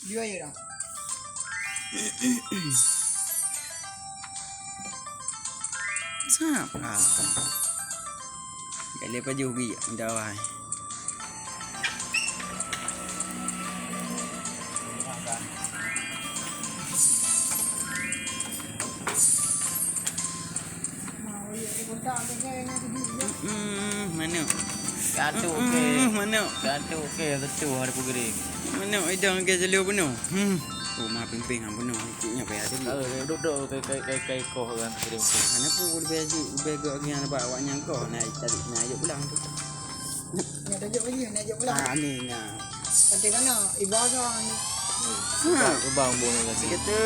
Dia je dah. Sap lah. Kat lepas je ubi dah wai. Mana? Katu okey. Mana? Katu okey betul ada pegering. Mana idang ke jalur penuh? Oh, mah pimping hang penuh. Ikutnya payah tadi. Duduk kai koh kan kirim. Mana pun lebih gak yang nampak awaknya kau naik tadi nak ajak pulang tu. Nak ajak lagi, nak ajak pulang. Ni nah. Kata kana ibadah ni. Bang bong lagi. Kata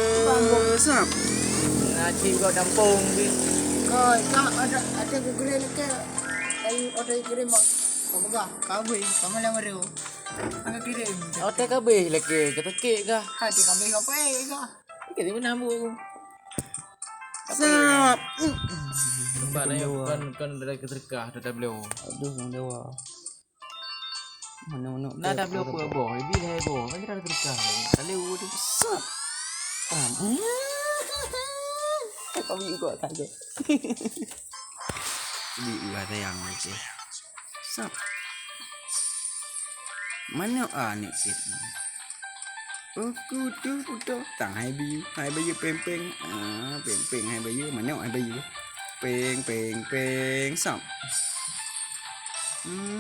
sap. Nak juga kampung ni. Kau tak ada kukurin ke. Ayu ada kirim mak. Kau pegang, kabel, kau malam baru. Angkat kirim. Otak kabeh lagi. Kata kek kah? Hati kabel apa kau? Kita mana ambu aku. Sap. Nampak lah kan dari keterkah dah beliau. Aduh, orang dewa. Mana Nah dah beliau apa boh. Lebih dah boh. Kan dah keterkah. Kali tu sap. Kau bi kau tak je. Bi gua sayang je. Sap. Mana ni kit. Aku tu puto tang hai biu peng peng hai biu mana hai biu peng sap.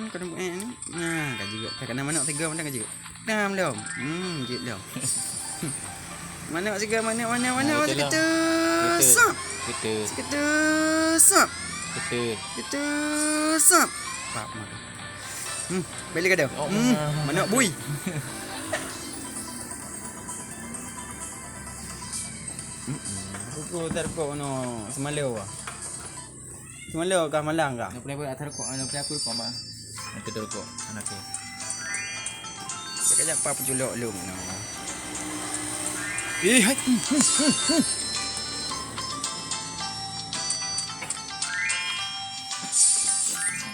Kena buat ni. Nah, kan juga. Kena mana tiga mana kan juga. Nam dah. Jit dah. Mana tiga mana kita. Sap. Kita sap. Kita sap. Pak mak. Balik ada. Mana bui. Aku terkok no semalau ah. Semalau kah malang kah? nak boleh atar kok, nak boleh aku kok bang. Nanti dah kok anak tu. Sekejap apa penculok lu no. Hai.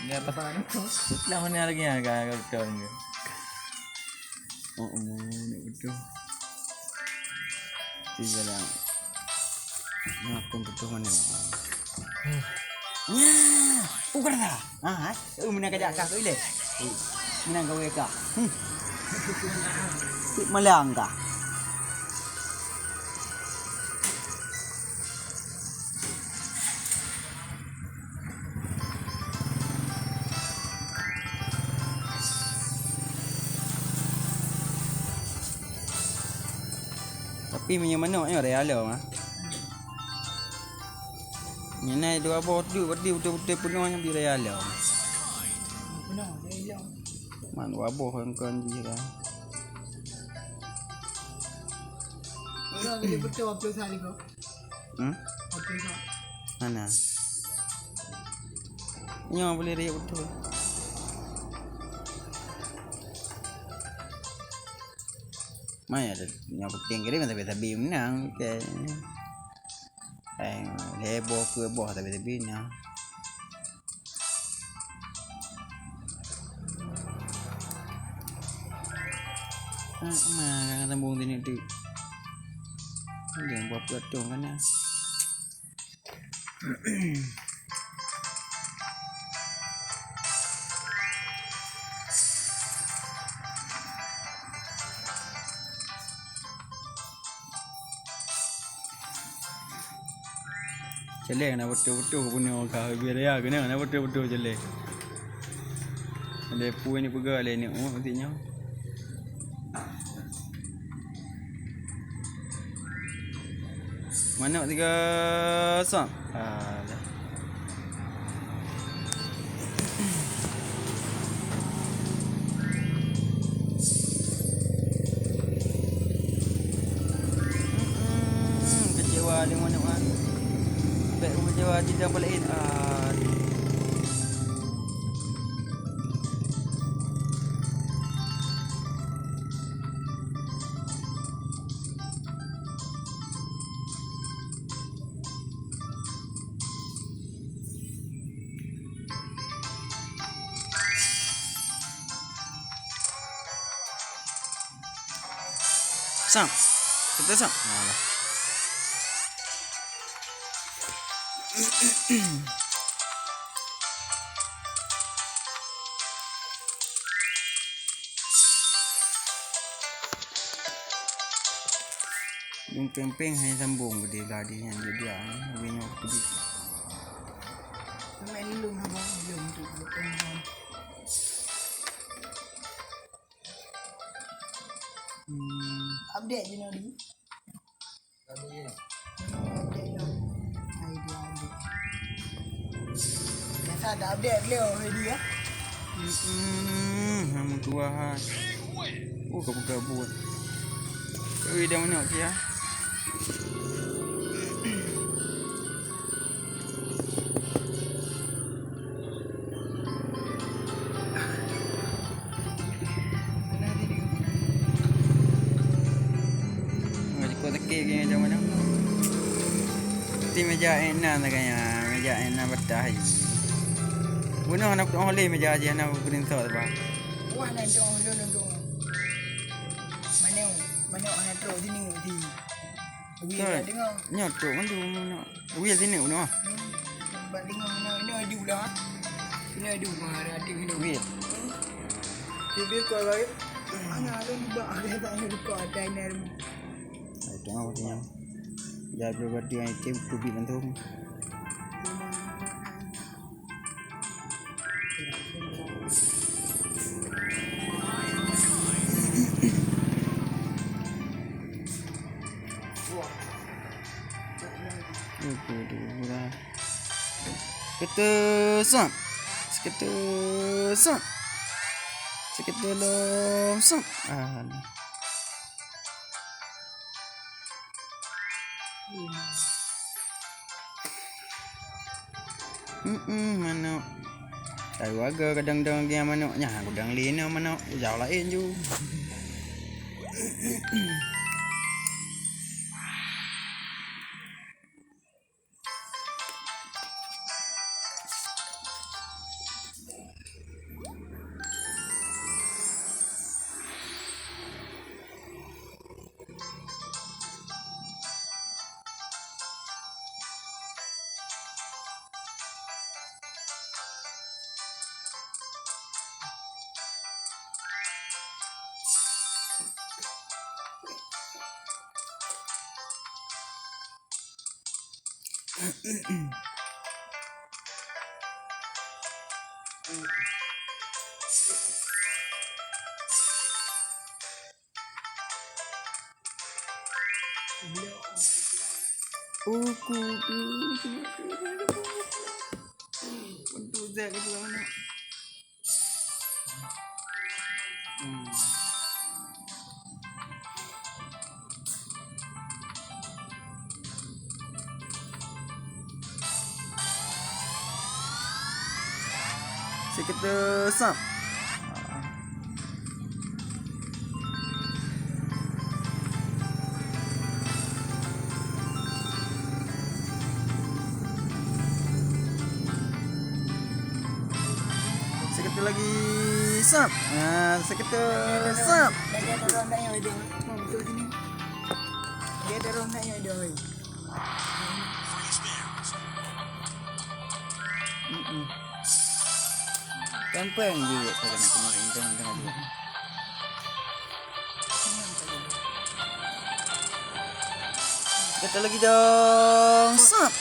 Ni apa sana? Lah mana lagi ya kau kau ni. Oh, nak betul. Tiga lah. Nak betul mana? Ya, bukan dah. Mana kajak kah tu le? Mana kau kah? Malang kah? Tapi punya manok ni real lah. Yang naik dua bodoh betul-betul penuhnya di real lah. Benar, dia hilang. Man waboh kan dia kan. Orang kena betul apa sehari kau? Apa sah? Mana? Nyo boleh riak betul. Mai ada yang penting kiri tapi menang ke. Heboh ke boh tapi menang. Mana tembung ini tu. Jangan buat pelatong kan ya. Jelek nak betul-betul punya kau biar ya kena nak betul-betul jelek. Ada pu ni pegang le ni maksudnya. Mana tiga sak? Alah. Kecewa dengan mana kan? Baik kecewa tidak boleh Sam. Kita sam. Alah. Yung pempeng hanya sambung berdia-belah yang dia habisnya pergi. Main lung abang belum tu belum. Update je Nodi. Update lah. Idea update. Biasa ada update beliau hari ya. Hamu Tuhan. Oh kabut-kabut. Kau dah mana okey ah? Kaya macam mana? Ti meja enak tak kaya meja enak betah. Bunuh anak tu oleh meja aja anak perintah tu bah. Wah nak dong. Mana orang tu sini di. Wi dah dengar. Nyotok kan tu mana. Wi sini bunuh. Bat dengar mana ada ulah. Ini ada mana ada ini. Wi. Dia kau lagi. Ana ada ni bah ada tak ada kau ada ni. Itu awaknya. Jadi berarti yang itu tubi bantu. Kita sam. Kita lom sam. Mana tahu agak kadang-kadang dia manuknya udang lina manuk jauh lain ju. Untuk zat ke mana? Kita sam. Sekali lagi sam. Sekali sam. Dia ada ronda yang ada. Betul sini. Dia ada ronda yang ada. Pempeng juga saya nak kemarin tengah juga. Kita lagi dong, sap.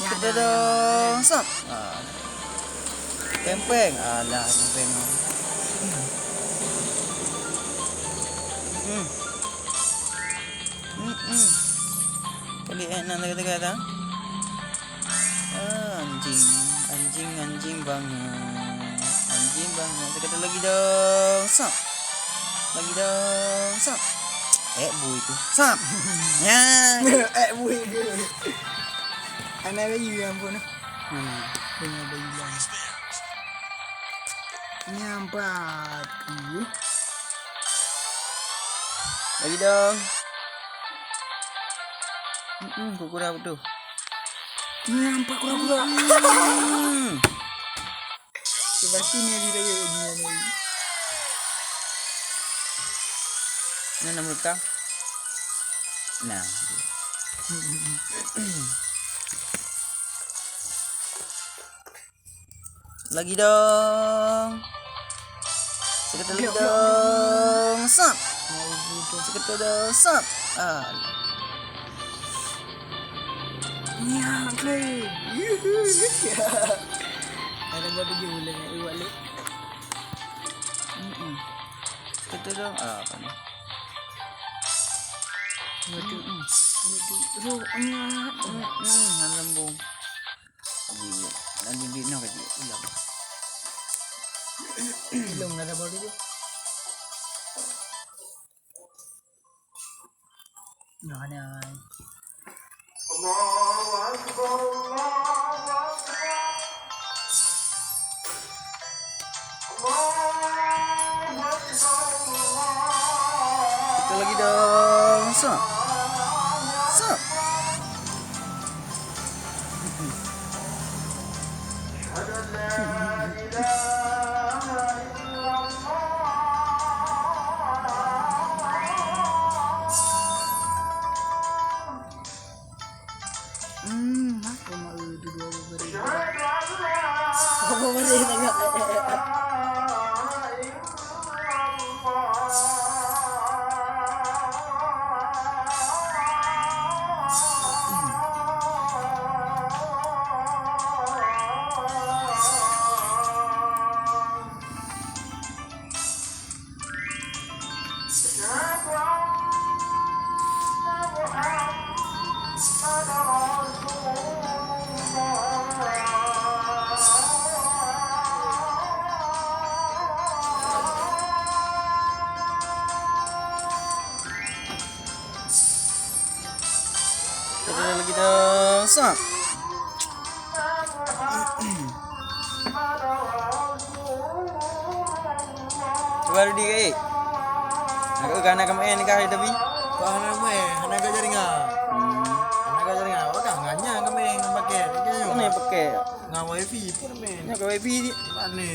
Kita dong, sap. Pempeng, alah pempeng. Kali enak kata-kata. Anjing banget. Sekali lagi dong, sap. Lagi dong, sap. Bu itu, sap. Ya. Bu itu. Anak bayi yang pun. Punya bayi yang. Nyampak. Lagi dong. Kura-kura betul. Nyampak kura-kura. Pasti ni dia ni. Mana nama kau? Nah. Lagi dong. Seketul lagi dong. Sap. Seketul dong. Sap. Ah. Ya, Clay. Ada gado jualan yang iwalik. Seketul dong. Ah, apa ni? Waduh. Rohnya. Lambung. Nanti nak kerja ulang. Belum ada baru tu. Nah, nah. Kita lagi dong. Sap. Sap. Aku mau itu dua beri. Aku beri tengok. Kita lagi dong. Sap. Baru di kai. Aku kan nak main kah tapi. Kau anak main, anak kau jaringan. Anak kau jaringan. Oh dah nganya kau main pakai. Ni pakai. Ngah wifi pun main. Ni ke wifi ni. Mana?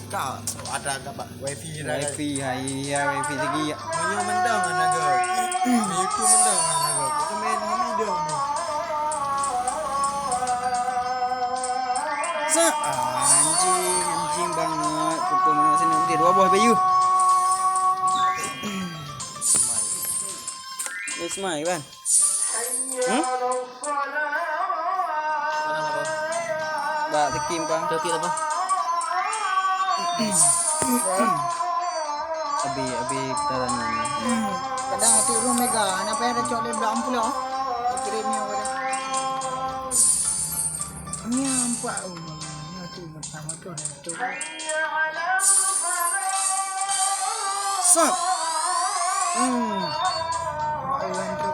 Kau ada dapat wifi dah. Wifi hai ya wifi lagi ya. Menyo mendang anak kau. YouTube mendang anak kau. Kau main video ni. Sap. Anjing banget. Kutu mana sini nanti dua buah bayu. Yes, mai kan. Ba tekim bang. Kekit apa? Abi putaran ni. Kadang hati rumah mega, anak payah ada cok dia belah ampul lah. Kirim ni orang. Ni ampak rumah. Ni tu pertama tu dah tu. Sap. Iwan tu.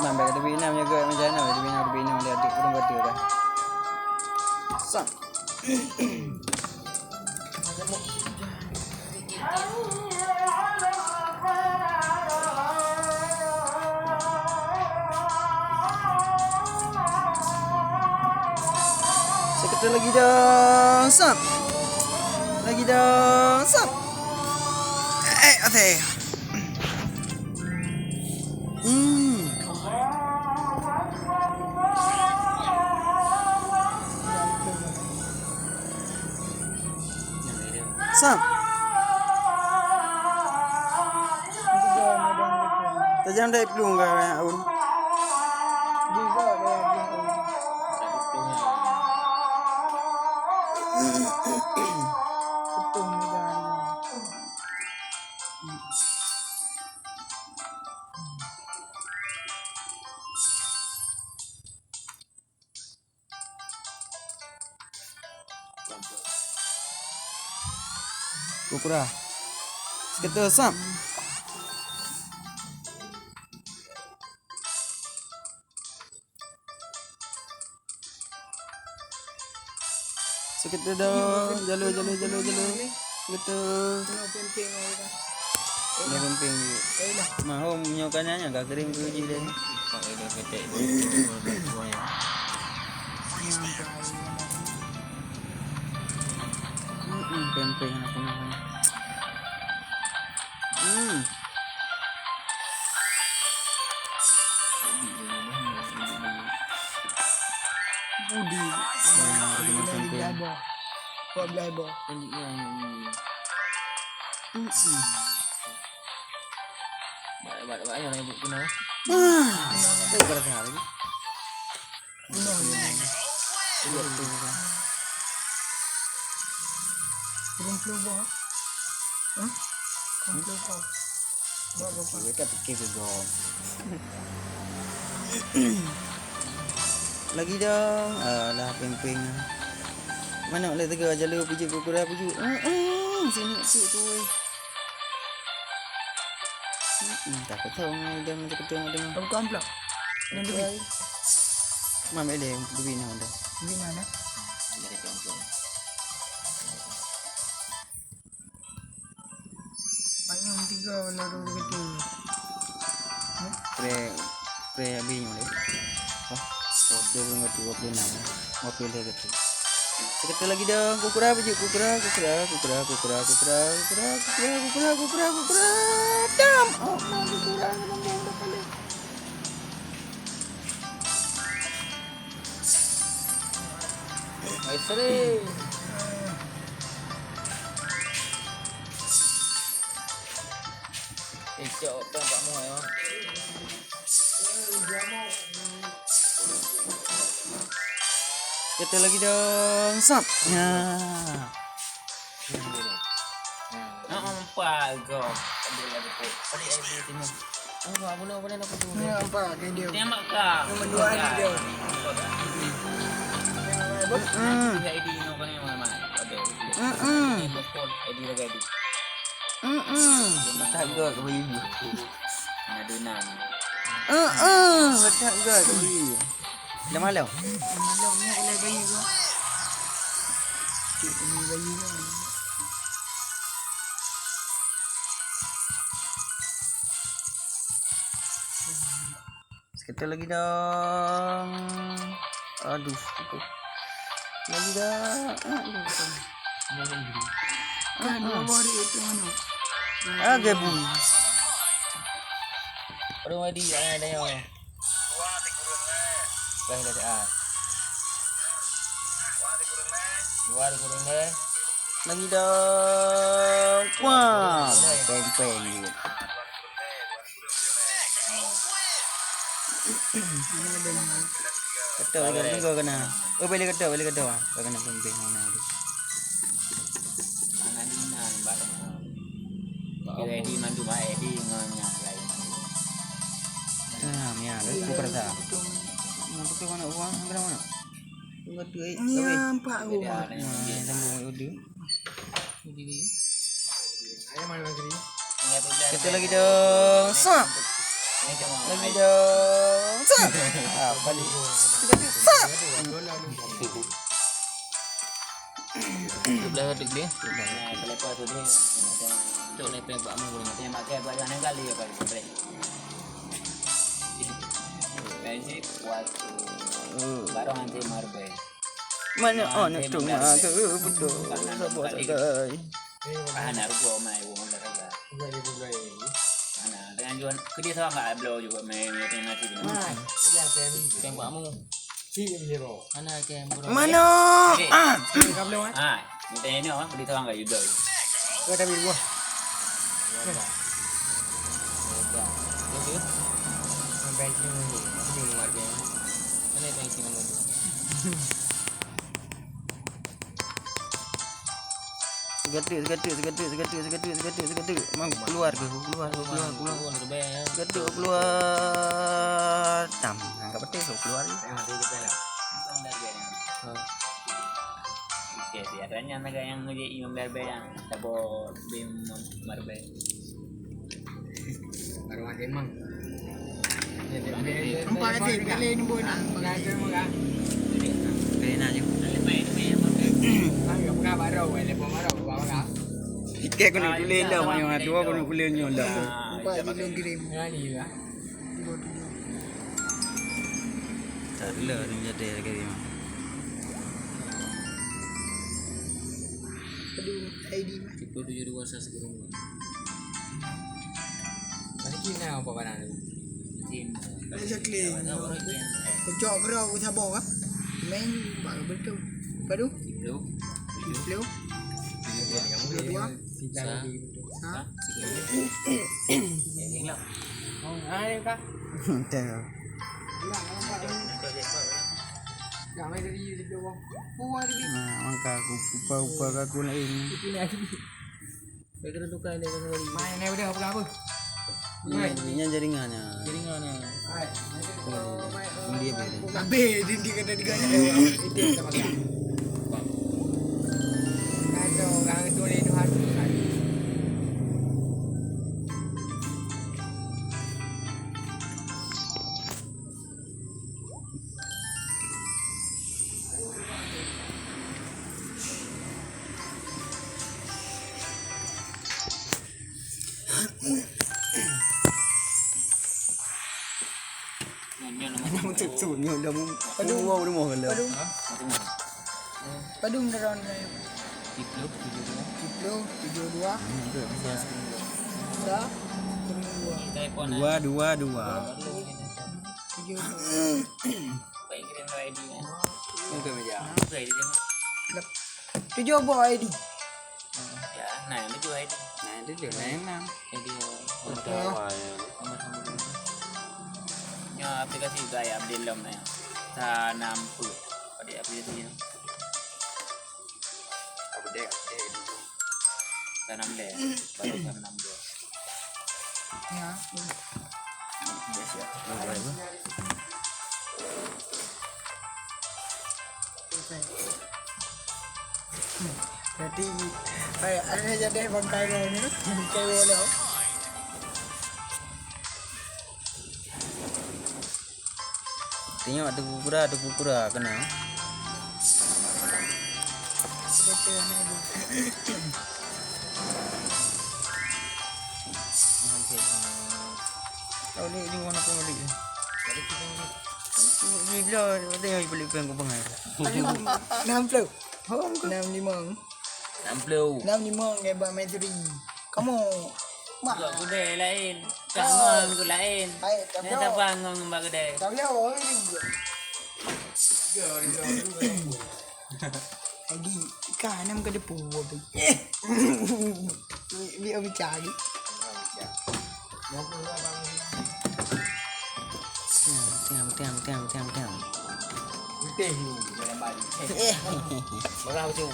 Nampak ada bina jaga macam mana ada bina dia adik kurang berarti dah. Sap. Seketul lagi dong. Sap. Lagi dong. Sap. Okey. Sap. Tajam dah pelung kau Aun. Juga dia belum. Ketum mega. Kupura. Seketul Sap. Seketul dong. Jalur. Seketul. Penting orang. Dia penting je. Mahu menyokannya agak kering ke uji dia ni. Pakai dia ketek semuanya. Pempeng apa namanya. Budi. Dengan campaign. Buat belabo. Banyak yang ibu kena. Itu berapa lagi? Bunuh dia. Iya betul kan. Kumpul bah. Hah? Kumpul kau. Buat apa? Mereka fikir ke gom. Lagi dong. Alah peng-peng. Mana boleh tegar jala pujuk kukurai pujuk. Sini cik tu weh. Takut tahu dia macam ketua ada. Kau bukan pula. Yang duit. Mama dia yang duit ni ada. Duit mana? Banyak tiga lalu begitu. Pre habis ni boleh. Oh, 26. Mobil dia gitu. Sekali lagi dong, kukura pujuk kukura. Dam. Oh, kukura udah balik. Ay, sorry. Cok, tak mau ya. Kita lagi dong, sap. Nampak kau. Ada lagi tu. Pada ibu tengok. Apa boleh nak tu. Ni apa ke dia? Tembak kau. Nombor dua ni dia. Tidak ID no kan yang mana? Ada. Telepon ID lagi ID. Tak gak ke bayi. Adunan. Tak gak ke bayi. Dah malam. Malam ni boleh bayi kau. Cik ni bayi kau. Sekali lagi dong. Aduh. Lagi dah. Kan dua hari itu mana? Agak bu. Orang ID ada yang. Dah dah. Luar kurang deh. Lagi dong. Wah, peng-peng gitu. Kata lagi kau kena. Oh balik kata. Kau kena peng-peng mana tu. Adunan badan. Kira ID mandu mai ID nganya lain. Ya, aku kerja. Mau tu mana uang? Berapa mana? Tunggu tu eh. Ni nampak aku. Sambung audio. Ayam mana lagi? Ingat tu Kata lagi dong. Sap. Ini cuma Lagi dong. Sap. Balik. Sap. Belah detik dia. Nah, lepas tu dia. Cok lepas pak mu boleh mati mak kai banyak kali apa boleh. Jadi waktu barang nanti marbe. Mana anak tu mak ke betul. Sabar sagai. Anak ruko mai wo mula raga. Anak dengan jual kedai sama enggak blow juga mai nasi ni. Tembak mu. Mana kem burung. Mana? Kau belum ah? Ah, minta ini orang beli sama enggak juga. Kau dah beli buah. Banking ni, aku bingung harganya. Mana banking nombor tu? Segatuk. Mang keluar ke? Keluar. Segatuk keluar. Tam, angkat petis keluar. Okay, biasanya naga yang ngaji imam berbe yang tabo bim berbe. Baru ada emang. Nampak nanti kali ni pun pengajar muka. Kena je. Angkat muka baru, lepas baru bawa kau. Ikan kena kulit dah, macam dua kena kulitnya dah. Nampak dia kirim. Ni lah. Tak lah ni jadi lagi. Aduh, ID mah. Tipe 72 saya sekurang. Mana kini apa barang ni? Ada cakling. Kau cak kerau kau sabar ah. Main baru betul. Baru. Lu. Belum. Dua. Sa. Ha? Yang lah. Oh, ada kah? Tengok. Dah main dari dia bang. Oh, ada ni. Nah, mangka aku upa aku lain. Itu ni ada. Dia kena tukar dia kena bagi. Main ni udah apa apa? Ini jaringannya. Jaringan ni. Hai, nanti kalau main Dia beda. habis dia kata diganya. Itu yang kita pakai. Kacau, orang itu ni tu hati. Nama tutupnya dah mau. Aduh, dah mau kalau. Padung. Macam mana? Padung daron ni. Tiplo, Kilo 72. Dah. 72. telefon Dua. 72. Baik kirim ID ni. Mungkin meja. Apa ID dia? 7 buah ID. Ya, nah itu ID. Nah, itu dia memang. ID Ya. nya aplikasi gaya update lom ni. Sa 60. Pada aplikasi ni. Apa dia? Sa 16. Baru sa 16. Ya. Biasa. Jadi, ada jadi bangkai ni. Bangkai boleh. Tengok ada kukura kena. Betul ni tu. Tahu ni warna apa balik. Ni bila tengok balik pen kau pengai. 60. Oh, 65. 60. 65 ke Bang Metri. Kamu mak Buat kedai lain. Kamu aku lain. Baik, Ni tapi tak bangun buat kedai. tak boleh orang ni. Lagi kan nam ke depu apa. Biar bicara lagi. Tiam. Betul ni dalam balik. Marah macam tu.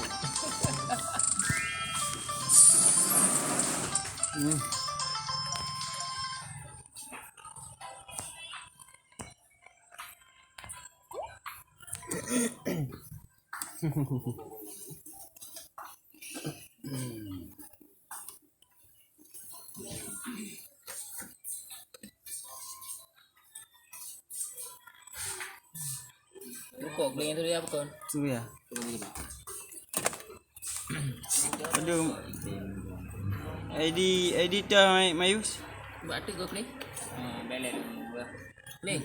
Pokok beli tu dia apa kon? Tu ya. Aduh. ID dah Mayus. Buat tu kau play? Balik dulu. Play.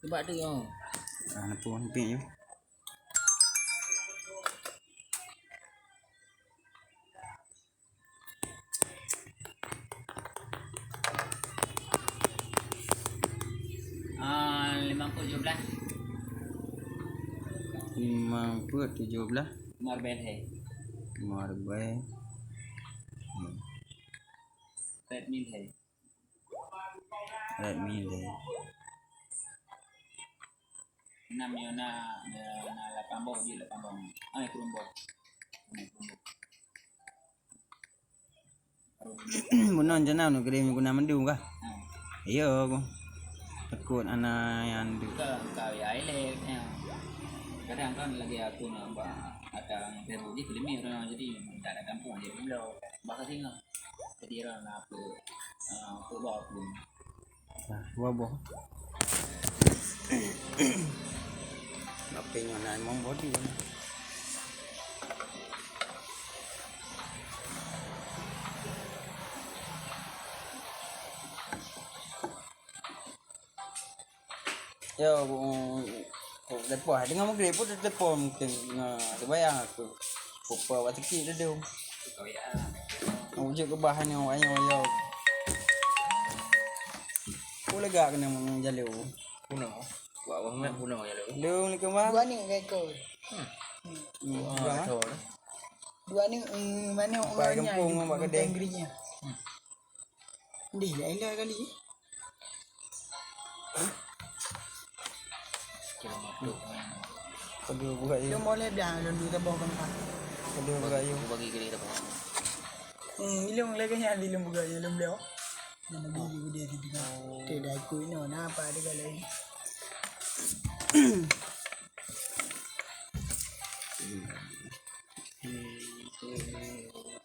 Buat tu yo. Apa pun pin you. Ah, 517. 5/17 Marbel hai. Marbai. Redmi hai. Redmi deh. 6 yo na 8 boh je 8 boh. Ai kurang boh. Bunon jangan nak kirim guna mandu kah? Ha. Iya aku. Takut anak yang du. Kau ya elek. Kadang kan lagi aku nak buat ada baru je kelimi orang jadi tak ada kampung je belum. Bakal tinggal. Jadi orang nak aku bawa pun. Wabo. Apa yang nak mau body ni? Yo, lepas dengan maghrib pun lepas mungkin terbayang aku. Pupa waktu sikit dia. Kau ya. Wujud ke bahan yang awaknya yo. Aku lega kena menjalur. Kuno. Buat orang bunuh je lu. Assalamualaikum bang. Dua ni dengan ekor. Bang. Dua ni mana Baik orangnya kampung, buat kedai. Inggrisnya. Dia lah kali. Kira mabuk. Kedua buka Dia you. boleh dah lundu tabah kan. Kedua buka you. Aku bagi kiri apa? Ilung lagi yang ilung buka ilung beliau. Nama biru dia tu juga. Dia dah ikut ni apa ada kalau ini.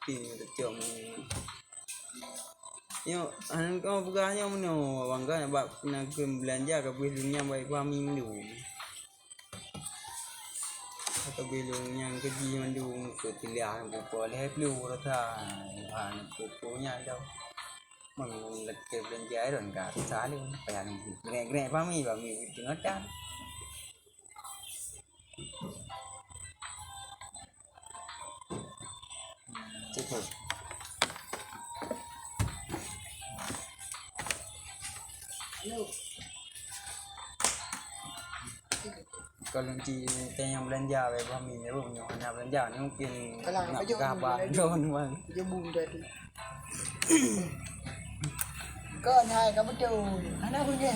Kecil Yo, kau bukannya mana abang kan nak belanja ke belanja baik kami dulu. Atau belum yang keji mandu ke tiliah ke boleh blue rata. Pokoknya dah. Mang lek belanja ron ka sale payah ni. Gre kami tengok dah. Cepat. Kalau kita yang belanja kami ni punya anak belanja ni mungkin nak kabar don bang. Dia bung tadi. Kau hai kamu tu. Anak punya.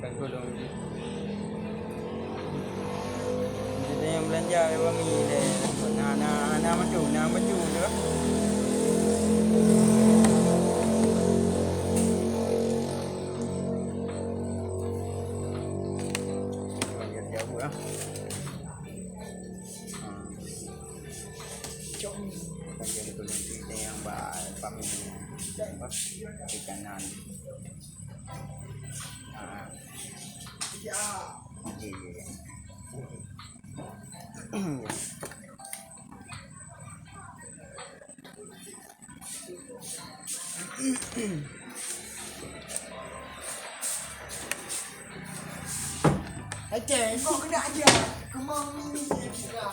Kan kolong ni. Kita yang belanja kami ni anak maju tu. Jadi tu kita yang kami di kanan. Aceh, kau kena aja. Kemau ni juga.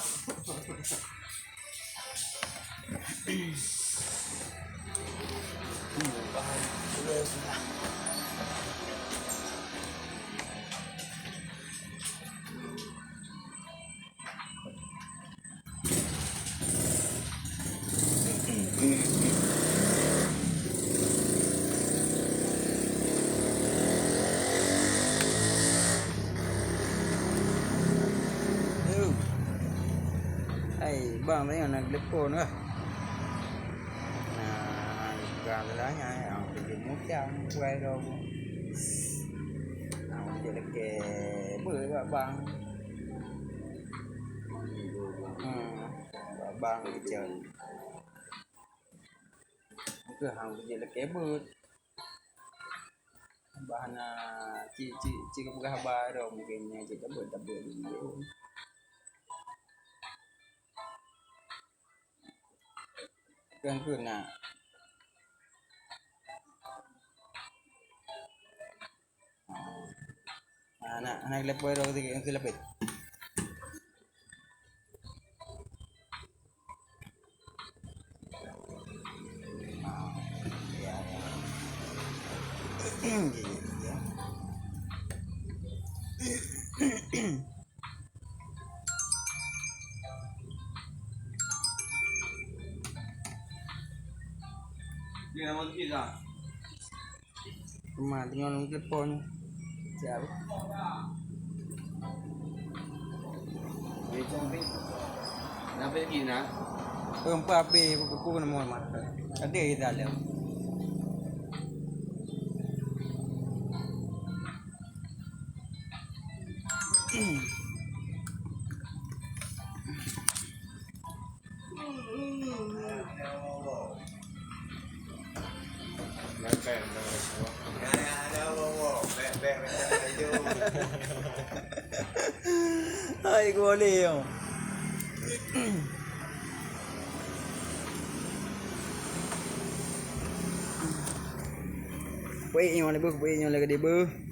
Bang tadi nak telefon ke? Nah, galanya yang dijemuk yang kuai dong. Nah, dia leke ber bang. Bang kecil. Ke hang dia leke ber. Bahana ci ke buka habar dong mungkinnya ci ber dia. Kan nak anak lepas dah kita lepas dia mau kita rumah tinggal telepon siapa Kenapa lagi nak? Empat api buku kena mohon mat ada di dalam Ay, goleo. Quay nhau lại bước, quay nhau lại cái đi bơ.